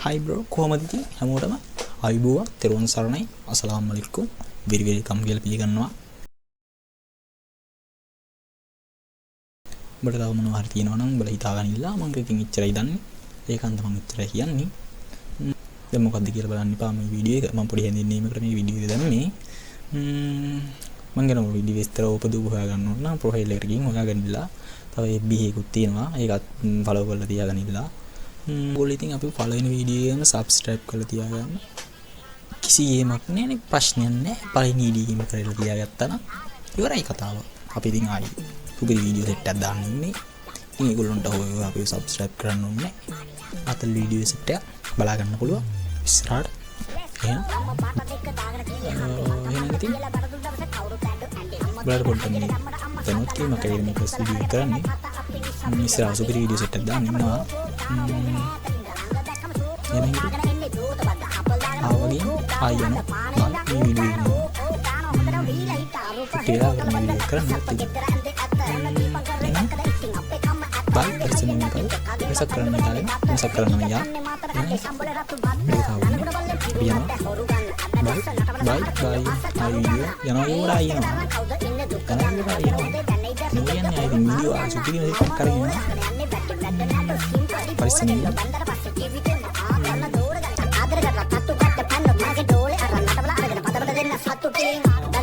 Hi bro කොහමද ඉතින් හැමෝටම අයුබෝවන් තෙරුවන් සරණයි අස්සලාමු අලයිකුම් වෙරිකම් කියලා පිළිගන්නවා ඔබට තව මොනවා හරි තියෙනවා නම් ඔබලා හිතාගන්නilla මම ඉතින් ඉච්චරයි දන්නේ ඒකන්ත මම ඉච්චරයි කියන්නේ දැන් මොකද්ද කියලා බලන්න එපා මේ වීඩියෝ එක මම පොඩි හැඳින්වීමකට මේ වීඩියෝ එක දැම්මේ මම ගන්න වීඩියෝ විස්තර උපදූප හොයාගන්න ඕන නම් ප්‍රොෆයිල් එකට ගිහින් හොයාගන්නilla තව FB එකකුත් තියෙනවා ඒකත් ෆලෝ කරලා තියාගන්නilla ඔයගොල්ලෝ ඉතින් අපි පළවෙනි වීඩියෝ එකම සබ්ස්ක්‍රයිබ් කරලා තියාගන්න. කිසි ගේමක් නෑනේ ප්‍රශ්නයක් නෑ. පළවෙනි වීඩියෝ එකම කරලා තියාගත්තා නම් ඉවරයි කතාව. අපි ඉතින් ආයි සුපිරි වීඩියෝ සෙට් එකක් දාන්න ඉන්නේ. ඉතින් ඒගොල්ලන්ට ඔය අපි සබ්ස්ක්‍රයිබ් කරන්න ඕනේ. අතල් වීඩියෝ සෙට් එක බලා ගන්න පුළුවන්. ඉස්සරහට. එහෙනම් ඉතින් බලන්න පොඩ්ඩක් මේ දැනුත් කීම කයිද මේක වීඩියෝ කරන්නේ. ඉස්සරහ සුපිරි වීඩියෝ සෙට් එකක් දාන්න ඉන්නවා. ආවගේ ආයන මේ වීඩියෝ එක කියලා වීඩියෝ කරන්න බයි පරිස්සමෙන් මේක කරන්න කාලේ මේක කරන්න යා බයි ආ වීඩියෝ යනවා වීඩියෝ ආ සුපිරි කරගෙන පරිස්සමෙන්